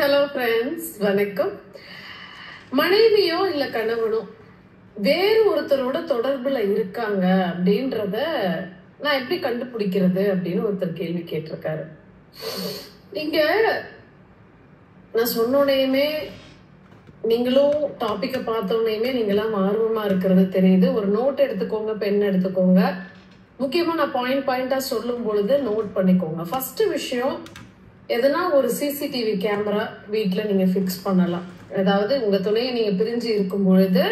Hello friends, வணக்கம். மனைவியோ இல்ல கணவனோ வேறு ஒருத்தரோட தொடர்புல இருக்காங்க அப்படின்றத நான் எப்படி கண்டுபிடிக்கிறது அப்படின்னு ஒருத்தர் கேள்வி கேட்டிருக்காரு. நீங்க நான் சொன்னோடையுமே நீங்களும் டாபிக்கை பார்த்தோன்னையுமே நீங்களாம் ஆர்வமா இருக்கிறது தெரியுது. ஒரு நோட் எடுத்துக்கோங்க, பென் எடுத்துக்கோங்க. முக்கியமா நான் பாயிண்டா சொல்லும் பொழுது நோட் பண்ணிக்கோங்க. ஃபர்ஸ்ட் விஷயம், எதனா ஒரு சிசிடிவி கேமரா வீட்டுல நீங்க பிக்ஸ் பண்ணலாம். அதாவது உங்க துணையை நீங்க பிரிஞ்சு இருக்கும் பொழுது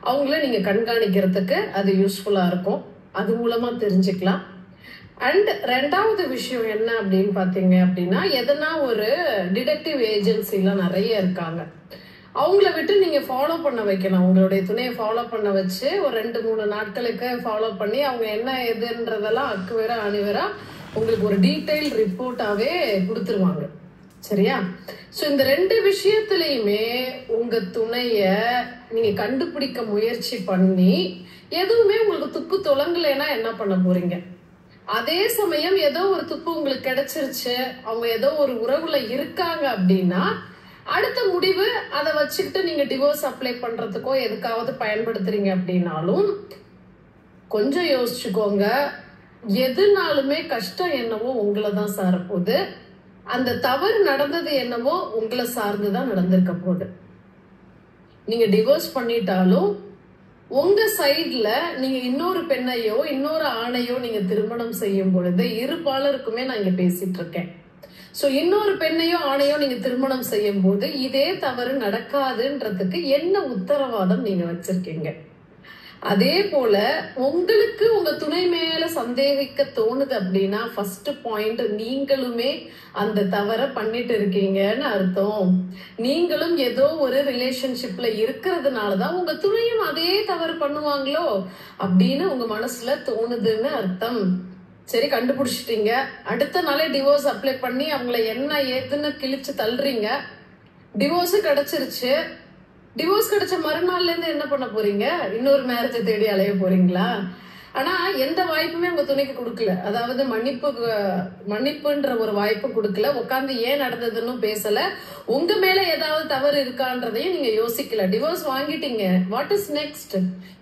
அவங்கள நீங்க கண்காணிக்கிறதுக்கு அது யூஸ்ஃபுல்லா இருக்கும். அது மூலமா தெரிஞ்சுக்கலாம். அண்ட் ரெண்டாவது விஷயம் என்ன அப்படின்னு பாத்தீங்க அப்படின்னா, எதனா ஒரு டிடெக்டிவ் ஏஜென்சிலாம் நிறைய இருக்காங்க. அவங்கள விட்டு நீங்க ஃபாலோ பண்ண வைக்கலாம். உங்களுடைய துணையை ஃபாலோ பண்ண வச்சு ஒரு 2-3 நாட்களுக்கு ஃபாலோ பண்ணி அவங்க என்ன எதுன்றதெல்லாம் அக்குவேரா அணிவேரா உங்களுக்கு ஒரு டீடைல் ரிப்போர்ட்டாவே கொடுத்துருவாங்க. சரியா? சோ இந்த 2 விஷயத்திலயுமே உங்க துணைய நீங்க கண்டுபிடிக்க முயற்சி பண்ணி எதுவுமே உங்களுக்கு துப்பு தொலங்கலைன்னா என்ன பண்ண போறீங்க? அதே சமயம் ஏதோ ஒரு துப்பு உங்களுக்கு கிடைச்சிருச்சு, அவங்க ஏதோ ஒரு உறவுல இருக்காங்க அப்படின்னா அடுத்த முடிவு அதை வச்சுக்கிட்டு நீங்க டிவோர்ஸ் அப்ளை பண்றதுக்கோ எதுக்காவது பயன்படுத்துறீங்க அப்படின்னாலும் கொஞ்சம் யோசிச்சுக்கோங்க. எதுனாலுமே கஷ்டம் என்னவோ உங்களை தான் சாரப்போகுது. அந்த தவறு நடந்தது என்னவோ உங்களை சார்ந்துதான் நடந்திருக்க போகுது. நீங்க டிவோர்ஸ் பண்ணிட்டாலும் உங்க சைட்ல நீங்க இன்னொரு பெண்ணையோ இன்னொரு ஆணையோ நீங்க திருமணம் செய்யும் பொழுது இருபாலருக்குமே நான் இங்க பேசிட்டு இருக்கேன். சோ இன்னொரு பெண்ணையோ ஆணையோ நீங்க திருமணம் செய்யும் போது இதே தவறு நடக்காதுன்றதுக்கு என்ன உத்தரவாதம் நீங்க வச்சிருக்கீங்க? அதே போல உங்களுக்கு உங்க துணை மேல சந்தேகிக்க தோணுது அப்படின்னா ஃபர்ஸ்ட் பாயிண்ட், நீங்களுமே அந்த தவறை பண்ணிட்டு இருக்கீங்கன்னு அர்த்தம். நீங்களும் ஏதோ ஒரு ரிலேஷன்ஷிப்ல இருக்கிறதுனாலதான் உங்க துணையும் அதே தவறு பண்ணுவாங்களோ அப்படின்னு உங்க மனசுல தோணுதுன்னு அர்த்தம். சரி, கண்டுபிடிச்சிட்டீங்க. அடுத்த நாளே டிவோர்ஸ் அப்ளை பண்ணி அவங்கள என்ன ஏதுன்னு கிழிச்சு தள்ளுறீங்க. டிவோர்ஸ் கிடைச்சிருச்சு. டிவோர்ஸ் கிடைச்ச மறுநாள்ல இருந்து என்ன பண்ண போறீங்க? இன்னொரு மேரேஜை தேடி அலைய போறீங்களா? ஆனா எந்த வாய்ப்புமே உங்க துணைக்கு கொடுக்கல. அதாவது மன்னிப்புன்ற ஒரு வாய்ப்பு கொடுக்கல. உட்காந்து ஏன் நடந்ததுன்னு பேசல. உங்க மேல ஏதாவது தவறு இருக்கான்றதையும் நீங்க யோசிக்கல. டிவோர்ஸ் வாங்கிட்டீங்க. What is next?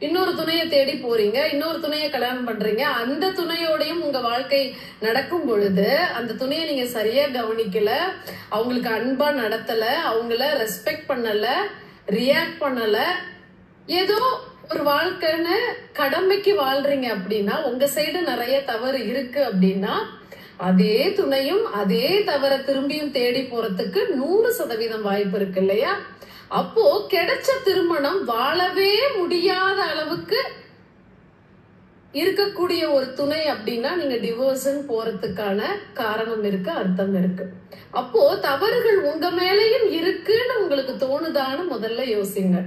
இன்னொரு துணையை தேடி போறீங்க, இன்னொரு துணையை கல்யாணம் பண்றீங்க. அந்த துணையோடையும் உங்க வாழ்க்கை நடக்கும் பொழுது அந்த துணையை நீங்க சரியா கவனிக்கல, அவங்களுக்கு அன்பா நடத்தல, அவங்கள ரெஸ்பெக்ட் பண்ணல, ரியாக்ட் பண்ணல, ஏதோ ஒரு வாழ்க்கைன்னு கடமைக்கு வாழ்றீங்க அப்படின்னா உங்க சைடு நிறைய தவறு இருக்கு அப்படின்னா அதே துணையும் அதே தவற திரும்பியும் தேடி போறதுக்கு 100% வாய்ப்பு இருக்கு இல்லையா? அப்போ கிடைச்ச திருமணம் வாழவே முடியாத அளவுக்கு இருக்கக்கூடிய ஒரு துணை அப்படின்னா நீங்க டிவோர்ஸ்ன்னு போறதுக்கான காரணம் இருக்கு, அர்த்தம் இருக்கு. அப்போ தவறுகள் உங்க மேலையும் இருக்குன்னு உங்களுக்கு தோணுதான்னு முதல்ல யோசிங்க.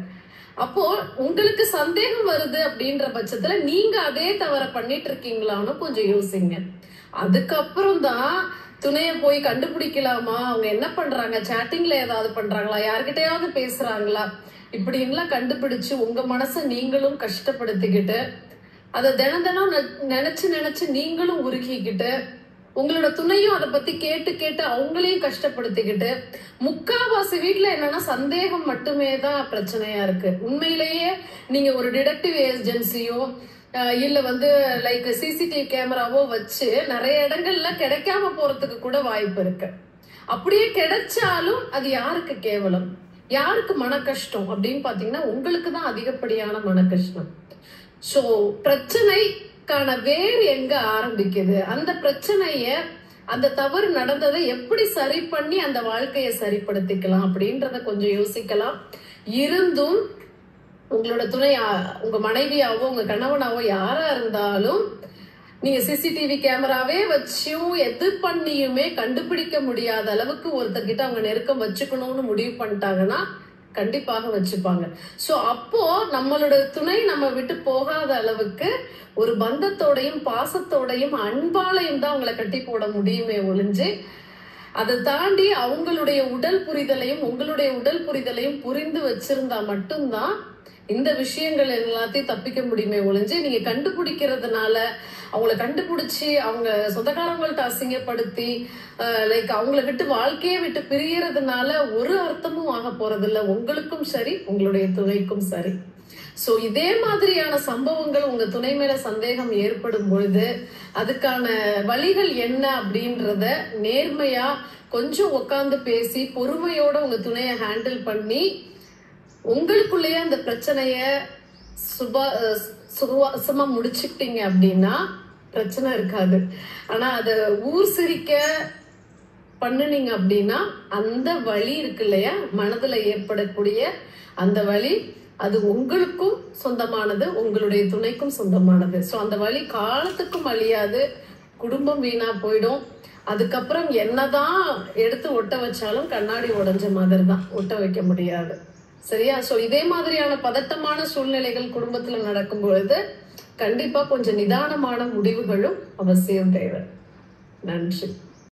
அப்போ உங்களுக்கு சந்தேகம் வருது அப்படின்ற பட்சத்துல நீங்க அதே தவற பண்ணிட்டு இருக்கீங்களான்னு கொஞ்சம் யோசிங்க. அதுக்கப்புறம் தான் துணைய போய் கண்டுபிடிக்கலாமா, அவங்க என்ன பண்றாங்க, சாட்டிங்ல ஏதாவது பண்றாங்களா, யார்கிட்டயாவது பேசுறாங்களா, இப்படின்லாம் கண்டுபிடிச்சு உங்க மனசை நீங்களும் கஷ்டப்படுத்திக்கிட்டு அதை தினம் நினைச்சு நீங்களும் உருகிக்கிட்டு உங்களோட துணையும் அதை பத்தி கேட்டு அவங்களையும் கஷ்டப்படுத்திக்கிட்டு முக்காவாசி வீட்டுல என்னன்னா சந்தேகம் மட்டுமே தான் பிரச்சனையா இருக்கு. உண்மையிலேயே நீங்க ஒரு டிடெக்டிவ் ஏஜென்சியோ இல்ல லைக் சிசிடிவி கேமராவோ வச்சு நிறைய இடங்கள்ல கிடைக்காம போறதுக்கு கூட வாய்ப்பு இருக்கு. அப்படியே கிடைச்சாலும் அது யாருக்கு கேவலம், யாருக்கு மன கஷ்டம் அப்படின்னு பாத்தீங்கன்னா உங்களுக்கு தான் அதிகப்படியான மன கஷ்டம். சோ பிரச்சனைக்கான வேர் எங்க ஆரம்பிக்குது? அந்த பிரச்சனைய, அந்த தவறு நடந்ததை எப்படி சரி பண்ணி அந்த வாழ்க்கையை சரிப்படுத்திக்கலாம் அப்படின்றத கொஞ்சம் யோசிக்கலாம். இருந்தும் உங்களோட துணை, உங்க மனைவியாவோ உங்க கணவனாவோ யாரா இருந்தாலும் நீங்க சிசிடிவி கேமராவே வச்சும் எது பண்ணியுமே கண்டுபிடிக்க முடியாத அளவுக்கு ஒருத்தர்கிட்ட அவங்க நெருக்கம் வச்சுக்கணும்னு முடிவு பண்ணிட்டாங்கன்னா கண்டிப்பாக வச்சுப்பாங்க. சோ அப்போ நம்மளோட துணை நம்ம விட்டு போகாத அளவுக்கு ஒரு பந்தத்தோடையும் பாசத்தோடையும் அன்பாலையும் தான் அவங்களை கட்டி போட முடியுமே ஒழிஞ்சு அதை தாண்டி அவங்களுடைய உடல் புரிதலையும் உங்களுடைய உடல் புரிதலையும் புரிந்து வச்சிருந்தா மட்டும்தான் இந்த விஷயங்கள் எல்லாத்தையும் தப்பிக்க முடியுமே ஒழிஞ்சு நீங்க கண்டுபிடிக்கிறதுனால அவங்கள கண்டுபிடிச்சு அவங்க சொந்தக்காரங்கள்ட்ட அசிங்கப்படுத்தி லைக் அவங்கள விட்டு வாழ்க்கையை விட்டு பிரியறதுனால ஒரு அர்த்தமும் ஆக போறது இல்ல, உங்களுக்கும் சரி உங்களுடைய துணைக்கும் சரி. சோ இதே மாதிரியான சம்பவங்கள் உங்க துணை மேல சந்தேகம் ஏற்படும் பொழுது அதுக்கான வழிகள் என்ன அப்படின்றத நேர்மையா கொஞ்சம் உட்கார்ந்து பேசி பொறுமையோட உங்க துணைய ஹேண்டில் பண்ணி உங்களுக்குள்ளேயே அந்த பிரச்சனைய சுவாசமா முடிச்சுக்கிட்டீங்க அப்படின்னா பிரச்சனை இருக்காது. ஆனா அத ஊர் சிரிக்க பண்ணுனீங்க அப்படின்னா அந்த வலி இருக்கு இல்லையா, மனதுல ஏற்படக்கூடிய அந்த வலி, அது உங்களுக்கும் சொந்தமானது, உங்களுடைய துணைக்கும் சொந்தமானது. சோ அந்த வலி காலத்துக்கும் அழியாது, குடும்பம் வீணா போயிடும். அதுக்கப்புறம் என்னதான் எடுத்து ஒட்ட வச்சாலும் கண்ணாடி உடைஞ்ச மாதிரி தான், ஒட்ட வைக்க முடியாது. சரியா? சோ இதே மாதிரியான பதட்டமான சூழ்நிலைகள் குடும்பத்துல நடக்கும் பொழுது கண்டிப்பா கொஞ்சம் நிதானமான முடிவுகளும் அவசியம் தேவை. நன்றி.